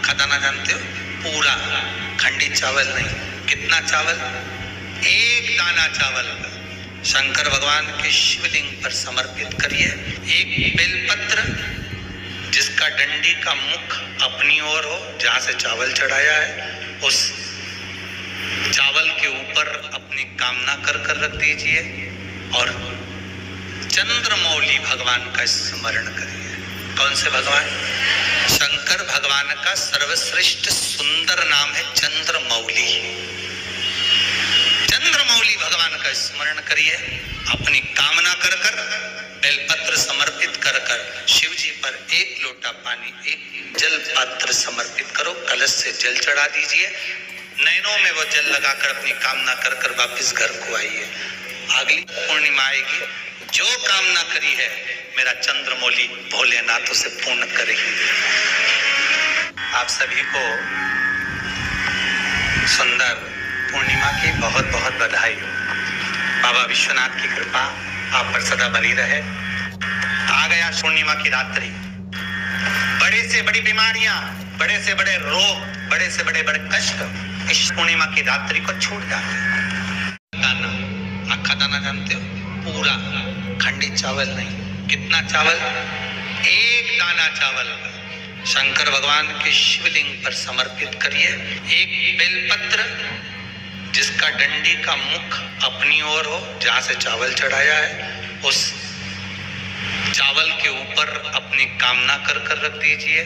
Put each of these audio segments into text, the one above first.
अक्खा दाना जानते हो? पूरा, खंडित चावल नहीं। कितना चावल? एक दाना चावल शंकर भगवान के शिवलिंग पर समर्पित करिए। एक बेलपत्र जिसका डंडी का मुख अपनी ओर हो, जहां से चावल चढ़ाया है, उस चावल के ऊपर अपनी कामना कर कर रख दीजिए और चंद्रमौली भगवान का स्मरण करिए। कौन से भगवान? शंकर भगवान का सर्वश्रेष्ठ सुंदर नाम है चंद्रमौली। चंद्रमौली भगवान का स्मरण करिए। अपनी कामना कर कर बेलपत्र समर्पित कर कर शिव जी पर एक लोटा पानी, एक जल पात्र समर्पित करो। कलश से जल चढ़ा दीजिए। नैनों में वो जल लगाकर अपनी कामना कर कर वापिस घर को आइए। अगली पूर्णिमा आएगी, जो कामना करी है मेरा चंद्रमौली भोलेनाथ उसे पूर्ण करेगी। आप सभी को सुंदर पूर्णिमा की बहुत बहुत बधाई हो। बाबा विश्वनाथ की कृपा आप पर सदा बनी रहे। आ गया पूर्णिमा की रात्रि। बड़े से बड़ी बीमारियां, बड़े से बड़े रोग, बड़े से बड़े बड़े कष्ट इस पूर्णिमा की रात्रि को छूट जाते हैं। दाना, अक्खा दाना जानते हो? पूरा, खंडित चावल नहीं। कितना चावल? एक दाना चावल शंकर भगवान के शिवलिंग पर समर्पित करिए। एक बेलपत्र जिसका डंडी का मुख अपनी ओर हो, जहां से चावल चढ़ाया है, उस चावल के ऊपर अपनी कामना कर कर रख दीजिए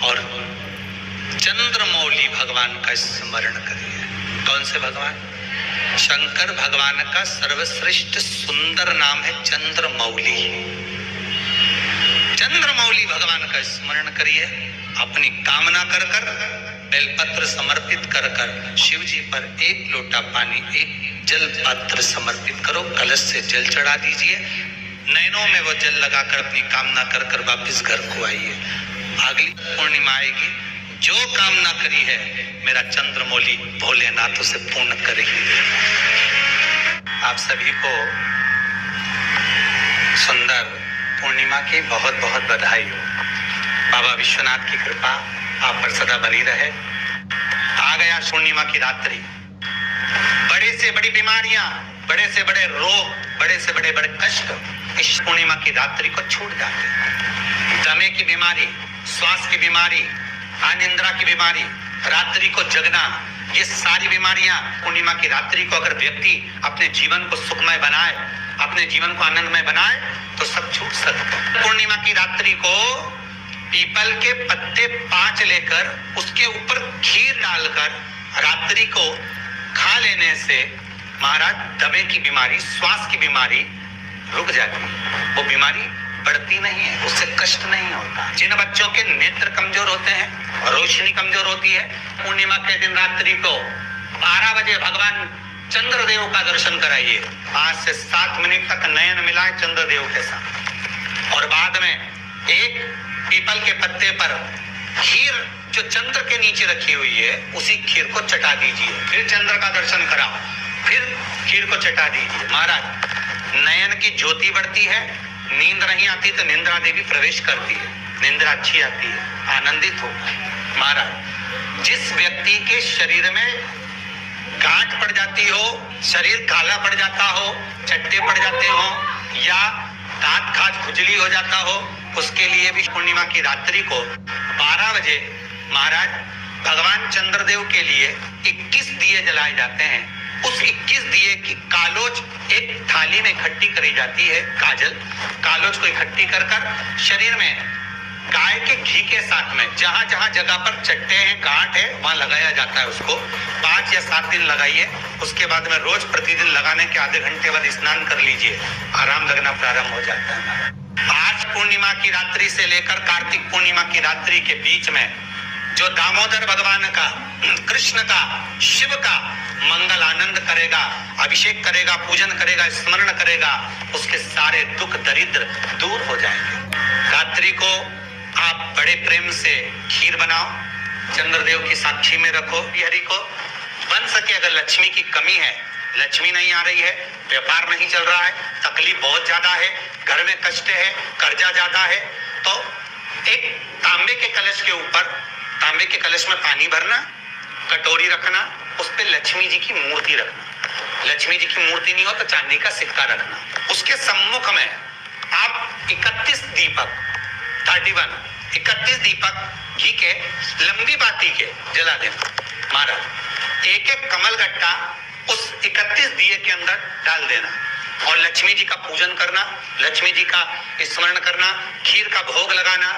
और चंद्रमौली भगवान का स्मरण करिए। कौन से भगवान? शंकर भगवान का सर्वश्रेष्ठ सुंदर नाम है चंद्रमौली। चंद्रमौली भगवान का स्मरण करिए। अपनी कामना कर कर बेलपत्र समर्पित कर कर शिव जी पर एक लोटा पानी, एक जल पात्र समर्पित करो। कलश से जल चढ़ा दीजिए। नैनों में वो जल लगाकर अपनी कामना कर कर वापिस घर को आइए। अगली पूर्णिमा आएगी, जो कामना करी है मेरा चंद्रमौली भोलेनाथ उसे पूर्ण करेगी। आप सभी को सुंदर पूर्णिमा की बहुत बहुत बधाई हो। बाबा विश्वनाथ की कृपा आप पर सदा बनी रहे। आ गया पूर्णिमा की रात्रि। बड़े से बड़ी बीमारियां, बड़े से बड़े रोग, बड़े से बड़े बड़े कष्ट इस पूर्णिमा की रात्रि को छूट जाते हैं। दमे की बीमारी, श्वास की बीमारी, अनिद्रा की बीमारी, रात्रि को जगना, ये सारी बीमारियां पूर्णिमा की रात्रि को अगर व्यक्ति अपने जीवन को सुखमय बनाए, अपने जीवन को आनंदमय बनाए तो सब छूट सकता है। पूर्णिमा की रात्रि को पीपल के पत्ते 5 लेकर उसके ऊपर खीर डालकर रात्रि को खा लेने से महाराज दमे की बीमारी, श्वास की बीमारी रुक जाती है। वो बीमारी बढ़ती नहीं है, उससे कष्ट नहीं होता। जिन बच्चों के नेत्र कमजोर होते हैं और रोशनी कमजोर होती है, पूर्णिमा के दिन रात्रि को 12 बजे भगवान चंद्रदेव का दर्शन कराइए। 5 से 7 मिनट तक नयन मिलाए चंद्रदेव के साथ और बाद में एक पीपल के पत्ते पर खीर जो चंद्र के नीचे रखी हुई है उसी खीर को चटा दीजिए। फिर चंद्र का दर्शन कराओ, फिर खीर को चटा दीजिए। महाराज नयन की ज्योति बढ़ती है, नींद नहीं आती तो निंद्रा देवी प्रवेश करती है, निंद्रा अच्छी आती है, आनंदित हो। महाराज जिस व्यक्ति के शरीर में गांठ पड़ जाती हो, शरीर काला पड़ जाता हो, चट्टे पड़ जाते हो या दांत खाज खुजली हो जाता हो, उसके लिए भी पूर्णिमा की रात्रि को 12 बजे महाराज भगवान चंद्रदेव के लिए 21 दिए जलाए जाते हैं। उस 21 दिए की कालोज एक थाली में इकट्ठी करी जाती है। कालोज को इकट्ठी कर कर शरीर में गाय के घी के साथ में जहां जहां जगह पर चट्टे हैं, गांठ है, वहां लगाया जाता है। उसको 5 या 7 दिन लगाइए। उसके बाद में रोज प्रतिदिन लगाने के आधे घंटे बाद स्नान कर लीजिए, आराम लगना प्रारंभ हो जाता है। आज पूर्णिमा की रात्रि से लेकर कार्तिक पूर्णिमा की रात्रि के बीच में जो दामोदर भगवान का, कृष्ण का, शिव का मंगल आनंद करेगा, अभिषेक करेगा, पूजन करेगा, स्मरण करेगा, उसके सारे दुख दरिद्र दूर हो जाएंगे। रात्रि को आप बड़े प्रेम से खीर बनाओ, चंद्रदेव की साक्षी में रखो। हरि को बन सके, अगर लक्ष्मी की कमी है, लक्ष्मी नहीं आ रही है, व्यापार नहीं चल रहा है, तकलीफ बहुत ज्यादा है, घर में कष्ट है, कर्जा ज्यादा है, तो एक तांबे के कलश के ऊपर तांबे के कलश में पानी भरना, कटोरी रखना, उस पे लक्ष्मी जी की मूर्ति रखना। लक्ष्मी जी की मूर्ति नहीं हो तो चांदी का सिक्का रखना। उसके सम्मुख में आप 31 दीपक घी के लंबी बाती के जला देना। महाराज एक एक कमल गट्टा उस 31 दिए के अंदर डाल देना और लक्ष्मी जी का पूजन करना, लक्ष्मी जी का स्मरण करना, खीर का भोग लगाना,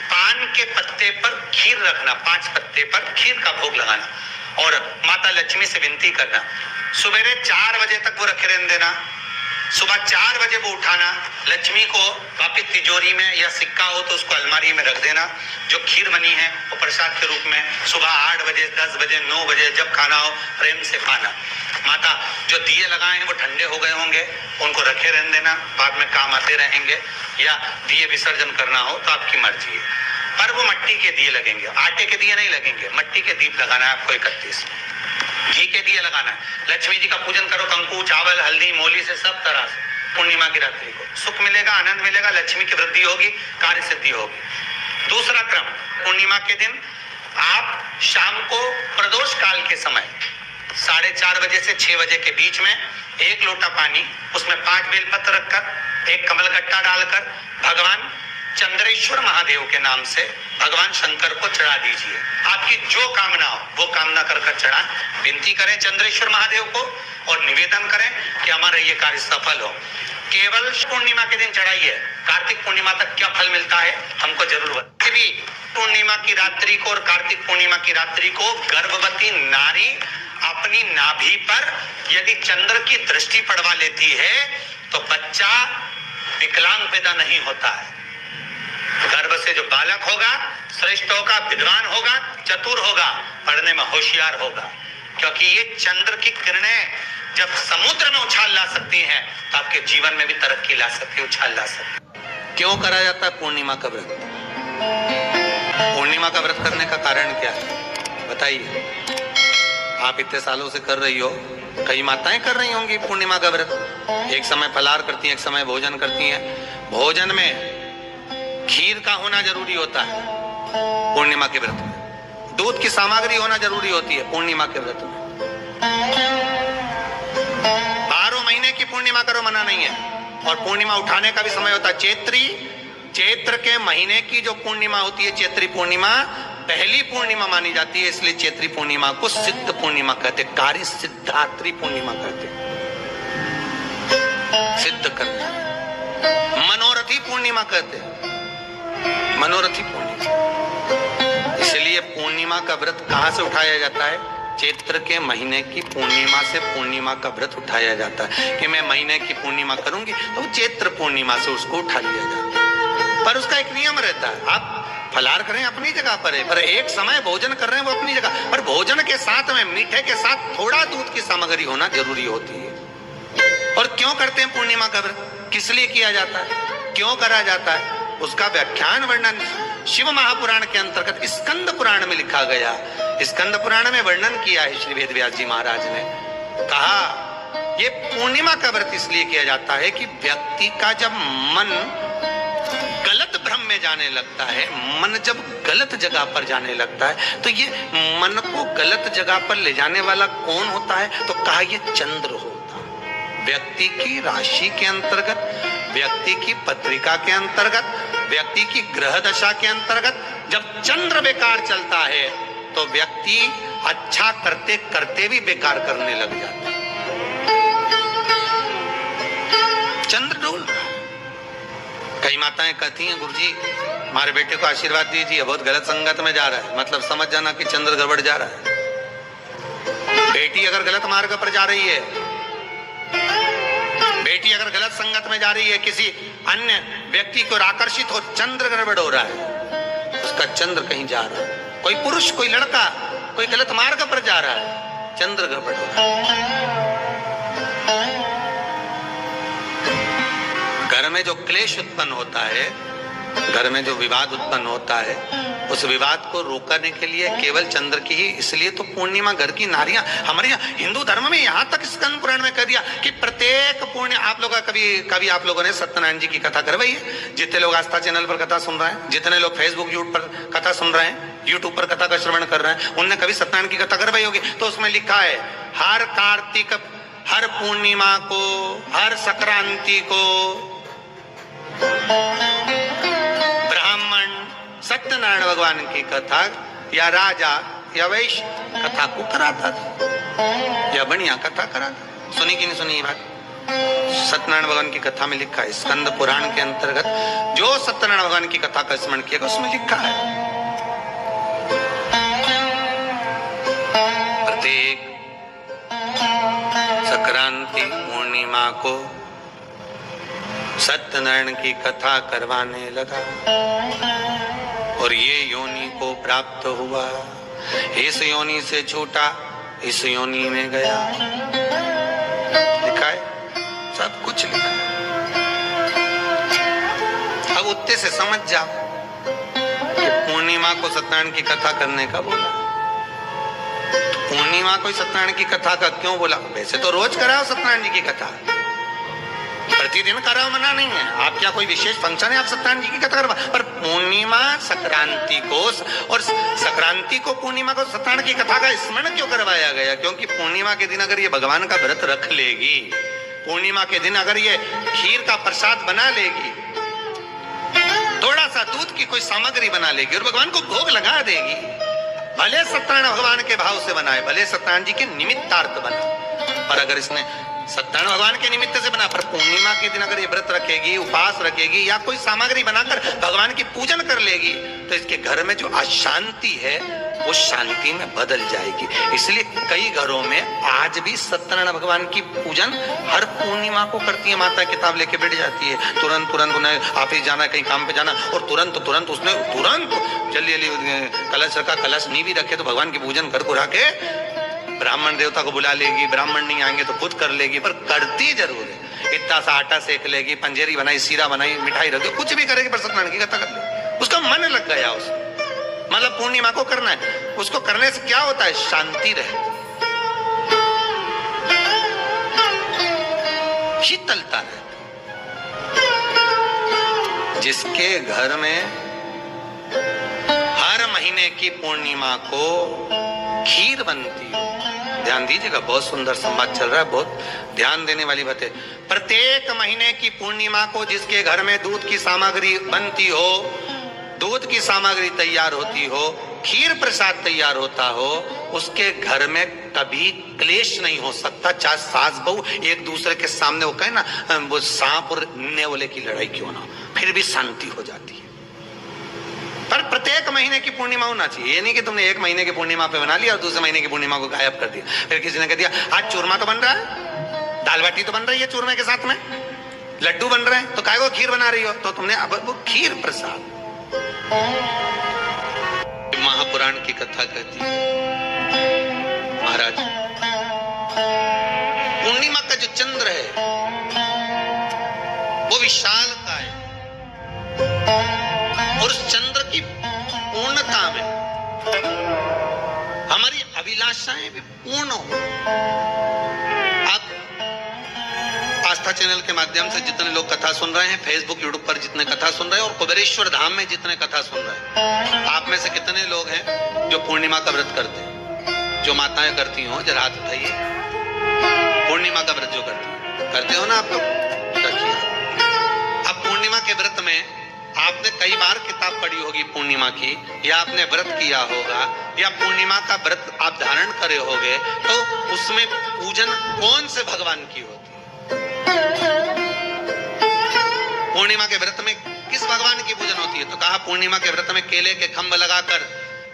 पान के पत्ते पर खीर रखना, 5 पत्ते पर खीर का भोग लगाना और माता लक्ष्मी से विनती करना। सुबेरे 4 बजे तक वो रखे रहने देना। सुबह 4 बजे वो उठाना, लक्ष्मी को वापिस तिजोरी में या सिक्का हो तो उसको अलमारी में रख देना। जो खीर बनी है वो प्रसाद के रूप में सुबह 8 बजे, 10 बजे, 9 बजे जब खाना हो प्रेम से खाना। माता जो दिए लगाए हैं वो ठंडे हो गए होंगे, उनको रखे रहने देना, बाद में काम आते रहेंगे, या दिए विसर्जन करना हो तो आपकी मर्जी है। पर वो मिट्टी के दिए लगेंगे, आटे के दिए नहीं लगेंगे, मिट्टी के दीप लगाना है आपको 31। घी के दिए लगाना है। लक्ष्मी जी का पूजन करो, कंकु, चावल, हल्दी, मोली से सब तरह से। पूर्णिमा की रात्रि को सुख मिलेगा, आनंद मिलेगा, लक्ष्मी की वृद्धि होगी, कार्य सिद्धि होगी। दूसरा क्रम, पूर्णिमा के दिन आप शाम को प्रदोष काल के समय 4:30 बजे से 6 बजे के बीच में 1 लोटा पानी, उसमें 5 बेलपत्र रखकर, 1 कमलगट्टा डालकर भगवान चंद्रेश्वर महादेव के नाम से भगवान शंकर को चढ़ा दीजिए। आपकी जो कामना हो वो कामना कर चढ़ा, विनती करें चंद्रेश्वर महादेव को और निवेदन करें कि हमारा ये कार्य सफल हो। केवल पूर्णिमा के दिन चढ़ाइए, कार्तिक पूर्णिमा तक क्या फल मिलता है हमको जरूर बताइए। भी पूर्णिमा की रात्रि को और कार्तिक पूर्णिमा की रात्रि को गर्भवती नारी अपनी नाभि पर यदि चंद्र की दृष्टि पड़वा लेती है तो बच्चा विकलांग पैदा नहीं होता है। गर्भ से जो बालक होगा श्रेष्ठ होगा, विद्वान होगा, चतुर होगा, पढ़ने में होशियार होगा, क्योंकि ये चंद्र की किरणें जब समुद्र में उछाल ला सकती हैं तो आपके जीवन में भी तरक्की ला सकती है, उछाल ला सकती है। क्यों करा जाता है पूर्णिमा का व्रत? पूर्णिमा का व्रत करने का कारण क्या है बताइए? आप इतने सालों से कर रही हो, कई माताएं कर रही होंगी पूर्णिमा का व्रत। एक समय फलाहार करती हैं, एक समय भोजन करती हैं। भोजन में खीर का होना जरूरी होता है पूर्णिमा के व्रत में। दूध की सामग्री होना जरूरी होती है पूर्णिमा के व्रत में। 12 महीने की पूर्णिमा करो, मना नहीं है। और पूर्णिमा उठाने का भी समय होता है। चैत्र के महीने की जो पूर्णिमा होती है, चैत्री पूर्णिमा पहली पूर्णिमा मानी जाती है, इसलिए चैत्री पूर्णिमा को सिद्ध पूर्णिमा कहते, कार्य सिद्धात्री पूर्णिमा कहते, सिद्ध करना। मनोरथी पूर्णिमा कहते, मनोरथी पूर्णिमा। इसलिए पूर्णिमा का व्रत कहां से उठाया जाता है? चैत्र के महीने की पूर्णिमा से पूर्णिमा का व्रत उठाया जाता है कि मैं महीने की पूर्णिमा करूंगी तो चैत्र पूर्णिमा से उसको उठा लिया जाता है। पर उसका एक नियम रहता है, आप फलाहार करें अपनी जगह पर है, पर एक समय भोजन कर रहे हैं वो अपनी जगह पर। भोजन के साथ में मीठे के साथ थोड़ा दूध की सामग्री होना जरूरी होती है। और क्यों करते हैं पूर्णिमा का व्रत? किस लिए किया जाता है, क्यों करा जाता है, उसका व्याख्यान वर्णन शिव महापुराण के अंतर्गत स्कंद पुराण में लिखा गया। स्कंद पुराण में वर्णन किया है श्री वेदव्यास जी महाराज ने। कहा ये पूर्णिमा का व्रत इसलिए किया जाता है कि व्यक्ति का जब मन गलत भ्रम में जाने लगता है, मन जब गलत जगह पर जाने लगता है, तो ये मन को गलत जगह पर ले जाने वाला कौन होता है? तो कहा ये चंद्र होता है। व्यक्ति की राशि के अंतर्गत, व्यक्ति की पत्रिका के अंतर्गत, व्यक्ति की ग्रह दशा के अंतर्गत जब चंद्र बेकार चलता है तो व्यक्ति अच्छा करते करते भी बेकार करने लग जाता है। चंद्र डोल रहा है। कई माताएं कहती हैं गुरुजी हमारे बेटे को आशीर्वाद दीजिए, बहुत गलत संगत में जा रहा है। मतलब समझ जाना कि चंद्र गड़बड़ जा रहा है। बेटी अगर गलत मार्ग पर जा रही है, बेटी अगर गलत संगत में जा रही है, किसी अन्य व्यक्ति को आकर्षित हो, चंद्र गड़बड़ हो रहा है, उसका चंद्र कहीं जा रहा है। कोई पुरुष, कोई लड़का, कोई गलत मार्ग पर जा रहा है, चंद्र गड़बड़ हो रहा है। घर में जो क्लेश उत्पन्न होता है, घर में जो विवाद उत्पन्न होता है, उस विवाद को रोकने के लिए केवल चंद्र की ही, इसलिए तो पूर्णिमा घर की नारियां हमारे यहाँ हिंदू धर्म में यहाँ तक स्कंद पुराण में कह दिया कि प्रत्येक पुण्य आप लोग कभी आप लोगों ने सत्यनारायण जी की कथा करवाई है? जितने लोग आस्था चैनल पर कथा सुन रहे हैं, जितने लोग फेसबुक यूट्यूब पर कथा सुन रहे हैं, यूट्यूब पर कथा का श्रवण कर रहे हैं, उनने कभी सत्यनारायण की कथा करवाई होगी? तो उसमें लिखा है हर कार्तिक, हर पूर्णिमा को, हर संक्रांति को ब्राह्मण सत्यनारायण भगवान की कथा या राजा या वैश्य कथा को कराता था या बढ़िया कथा कराता। सुनी कि नहीं सुनी ये बात? सत्यनारायण भगवान की कथा में लिखा है, स्कंद पुराण के अंतर्गत जो सत्यनारायण भगवान की कथा का स्मरण किया उसमें लिखा है प्रत्येक संक्रांति पूर्णिमा को सत्यनारायण की कथा करवाने लगा और ये योनि को प्राप्त हुआ, इस योनि से छूटा, इस योनि में गया। लिखा है, सब कुछ लिखा है। अब उत्ते से समझ जाओ कि पूर्णिमा को सत्यनारायण की कथा करने का बोला, तो पूर्णिमा को सत्यनारायण की कथा का क्यों बोला? वैसे तो रोज कराओ सत्यनारायण जी की कथा, प्रतिदिन कराओ, मना नहीं है। आप क्या कोई विशेष फंक्शन है आप सत्यनारायण जी की कथा करवा, पर पूर्णिमा संक्रांति को और संक्रांति को पूर्णिमा को सत्यनारायण की कथा का स्मरण क्यों करवाया गया? क्योंकि पूर्णिमा के दिन अगर ये भगवान का व्रत रख लेगी, पूर्णिमा के दिन अगर ये खीर का प्रसाद बना लेगी, थोड़ा सा दूध की कोई सामग्री बना लेगी और भगवान को भोग लगा देगी, भले सत्यनारायण भगवान के भाव से बनाए, भले सत्यनारायण जी के निमित्तार्थ बना, पर अगर इसने सत्यनारायण भगवान के निमित्त से बना, पर पूर्णिमा के दिन अगर ये व्रत रखेगी, उपवास रखेगी या कोई सामग्री बनाकर भगवान की पूजन कर लेगी, तो इसके घर में जो अशांति है वो शांति में बदल जाएगी। इसलिए कई घरों में आज भी सत्यनारायण भगवान की पूजन हर पूर्णिमा को करती है। माता किताब लेके बैठ जाती है, तुरंत उन्हें ऑफिस जाना, कहीं काम पे जाना, और तुरंत उसने जल्दी कलश रखा, कलश नहीं भी रखे तो भगवान की पूजन कर कुरा के ब्राह्मण देवता को बुला लेगी, ब्राह्मण नहीं आएंगे तो खुद कर लेगी, पर करती जरूर है। इतना सा आटा सेक लेगी, पंजेरी बनाई, सीरा बनाई, मिठाई रख दो, कुछ भी करेगी पर सत्यनारायण की कथा कर लेगी। उसका मन लग गया उसमें, मतलब पूर्णिमा को करना है। उसको करने से क्या होता है? शांति रहती, शीतलता रहती। जिसके घर में हर महीने की पूर्णिमा को खीर बनती हो, ध्यान दीजिएगा, बहुत सुंदर संवाद चल रहा है, बहुत ध्यान देने वाली बात है। प्रत्येक महीने की पूर्णिमा को जिसके घर में दूध की सामग्री बनती हो, दूध की सामग्री तैयार होती हो, खीर प्रसाद तैयार होता हो, उसके घर में कभी क्लेश नहीं हो सकता। चाहे सास बहू एक दूसरे के सामने वो कहे ना, वो सांप और नेवले की लड़ाई क्यों ना हो, फिर भी शांति हो जाती है। पर प्रत्येक महीने की पूर्णिमा होना चाहिए। ये नहीं कि तुमने एक महीने की पूर्णिमा पे बना लिया और दूसरे महीने की पूर्णिमा को गायब कर दिया। फिर किसी ने कह दिया आज चूरमा तो बन रहा है, दाल बाटी तो बन रही है चूरमे के साथ में, लड्डू बन रहे हैं, तो काहे को खीर बना रही हो? तो तुमने अब वो खीर प्रसाद। महापुराण की कथा कहती है, महाराज पूर्णिमा का जो चंद्र है वो विशाल का है, और उस चंद्र की पूर्णता में हमारी अभिलाषाएं भी पूर्ण हो। आप आस्था चैनल के माध्यम से जितने लोग कथा सुन रहे हैं, फेसबुक यूट्यूब पर जितने कथा सुन रहे हैं, और कुबेरेश्वर धाम में जितने कथा सुन रहे हैं, आप में से कितने लोग हैं जो पूर्णिमा का व्रत करते हैं? जो माताएं करती हो जरा हाथ उठाइए। पूर्णिमा का व्रत जो करते हो ना आप लोग, रखिए। अब पूर्णिमा के व्रत में आपने कई बार किताब पढ़ी होगी पूर्णिमा की, या आपने व्रत किया होगा, या पूर्णिमा का व्रत आप धारण करे होगे, तो उसमें पूजन कौन से भगवान की होती है? पूर्णिमा के व्रत में किस भगवान की पूजन होती है? तो कहा पूर्णिमा के व्रत में केले के खंभ लगाकर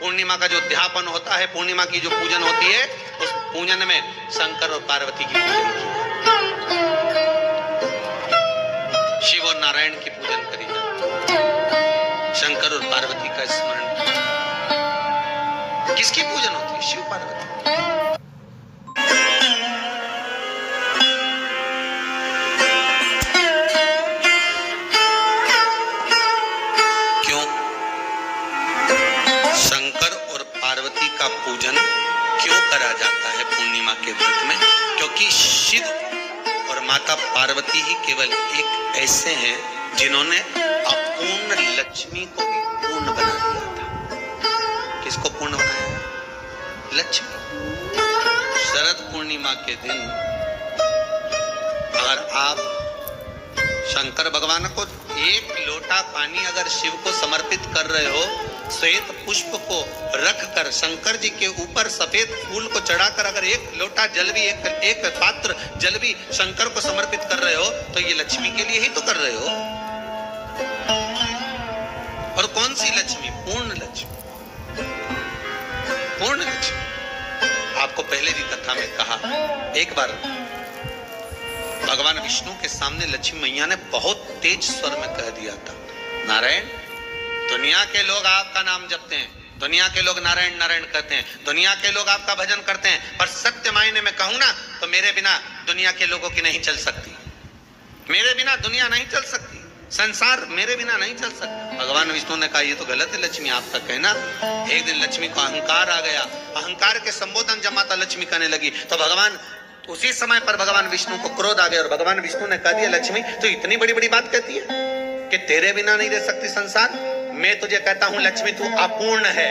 पूर्णिमा का जो अध्यापन होता है, पूर्णिमा की जो पूजन होती है, उस पूजन में शंकर और पार्वती की पूजन की, शिव और नारायण की पूजन करी जाती है, शंकर और पार्वती का स्मरण किया। किसकी पूजन होती है? शिव पार्वती। क्यों? माता पार्वती ही केवल एक ऐसे हैं जिन्होंने अपूर्ण लक्ष्मी को भी पूर्ण बना दिया था। किसको पूर्ण बनाया? लक्ष्मी। शरद पूर्णिमा के दिन अगर आप शंकर भगवान को एक लोटा पानी अगर शिव को समर्पित कर रहे हो, श्वेत पुष्प को रखकर शंकर जी के ऊपर सफेद फूल को चढ़ाकर अगर एक लोटा जल भी एक पात्र जल भी शंकर को समर्पित कर रहे हो, तो ये लक्ष्मी के लिए ही तो कर रहे हो। और कौन सी लक्ष्मी? पूर्ण लक्ष्मी। पूर्ण लक्ष्मी। आपको पहले भी कथा में कहा, एक बार भगवान विष्णु के सामने लक्ष्मी मैया ने बहुत तेज स्वर में कह दिया था, नारायण, दुनिया के लोग आपका नाम जपते हैं, दुनिया के लोग नारायण नारायण कहते हैं, दुनिया के लोग आपका भजन करते हैं, पर सत्य मायने में कहूं ना तो मेरे बिना दुनिया के लोगों की नहीं चल सकती। मेरे बिना दुनिया नहीं चल सकती, संसार मेरे बिना नहीं चल सकता। भगवान विष्णु ने कहा, ये तो गलत है लक्ष्मी आपका कहना। एक दिन लक्ष्मी को अहंकार आ गया, अहंकार के संबोधन जब माता लक्ष्मी करने लगी तो भगवान उसी समय पर भगवान विष्णु को क्रोध आ गया और भगवान विष्णु ने कह दिया, लक्ष्मी तो इतनी बड़ी बड़ी बात कहती है कि तेरे बिना नहीं रह सकती संसार। मैं तुझे कहता हूं लक्ष्मी, तू अपूर्ण है।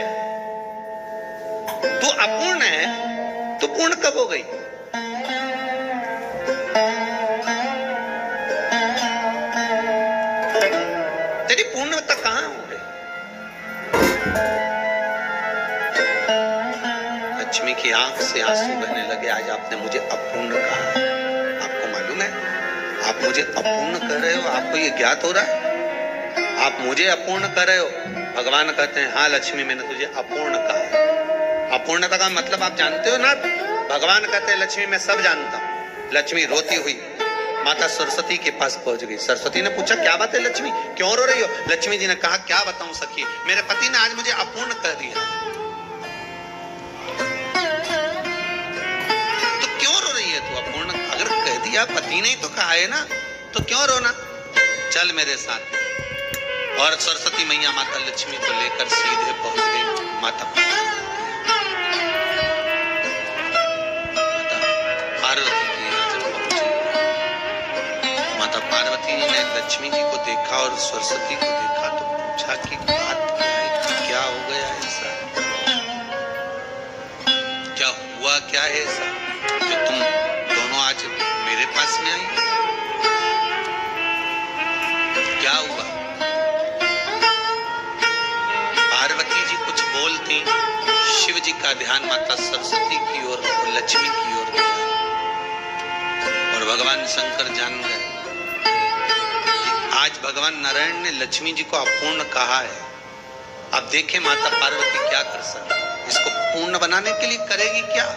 तू अपूर्ण है, तू पूर्ण कब हो गई? तेरी पूर्णता कहां हो गई? लक्ष्मी की आंख से आंसू बहने लगे। आज आपने मुझे अपूर्ण कहा, आपको मालूम है आप मुझे अपूर्ण कर रहे हो? आपको ये ज्ञात हो रहा है आप मुझे अपूर्ण कर रहे हो? भगवान कहते हैं, हाँ लक्ष्मी, मैंने तुझे अपूर्ण कहा। अपूर्णता का मतलब आप जानते हो ना? भगवान कहते हैं, लक्ष्मी मैं सब जानता हूं। लक्ष्मी रोती हुई माता सरस्वती के पास पहुंच गई। सरस्वती ने पूछा, क्या बात है लक्ष्मी, क्यों रो रही हो? लक्ष्मी जी ने कहा, क्या बताऊं सखी, मेरे पति ने आज मुझे अपूर्ण कर दिया। या पति ने तो कहा है ना, तो क्यों रोना? चल मेरे साथ। और सरस्वती मैया माता लक्ष्मी को लेकर सीधे पहुंच गई माता पार्वती के यहाँ जब पहुंची, माता पार्वती ने लक्ष्मी जी को देखा और सरस्वती को देखा तो पूछा कि बात क्या है, क्या हो गया ऐसा, क्या हुआ, क्या है ऐसा जो तुम दोनों आज मेरे पास में आई? क्या हुआ? पार्वती जी कुछ बोलती, शिव जी का ध्यान माता सरस्वती की ओर और लक्ष्मी की ओर गया और भगवान शंकर जान गए कि आज भगवान नारायण ने लक्ष्मी जी को अपूर्ण कहा है। अब देखें माता पार्वती क्या कर सकती, इसको पूर्ण बनाने के लिए करेगी क्या?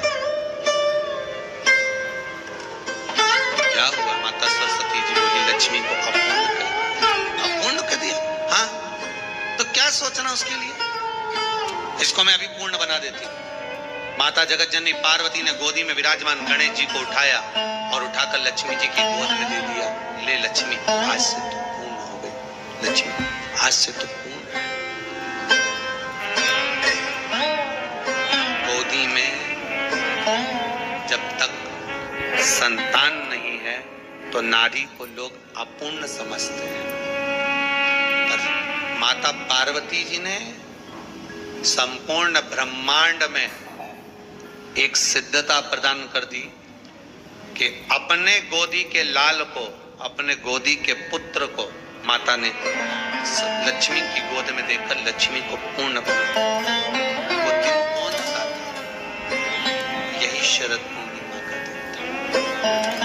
क्या हुआ? माता सरस्वती जी बोली, लक्ष्मी को अपूर्ण कर दिया। हाँ, तो क्या सोचना उसके लिए, इसको मैं अभी पूर्ण बना देती हूँ। माता जगत जननी पार्वती ने गोदी में विराजमान गणेश जी को उठाया और उठाकर लक्ष्मी जी की गोद में दे दिया। ले लक्ष्मी, आज से तू पूर्ण हो गई। लक्ष्मी, आज से तू पूर्ण। गोदी में जब तक संतान नहीं है तो नारी को लोग अपूर्ण समझते हैं, पर माता पार्वती जी ने संपूर्ण ब्रह्मांड में एक सिद्धता प्रदान कर दी कि अपने गोदी के लाल को, अपने गोदी के पुत्र को माता ने लक्ष्मी की गोद में देकर लक्ष्मी को पूर्ण बना। वो दिन कौन सा था? यही शरद पूर्णिमा का दिन था।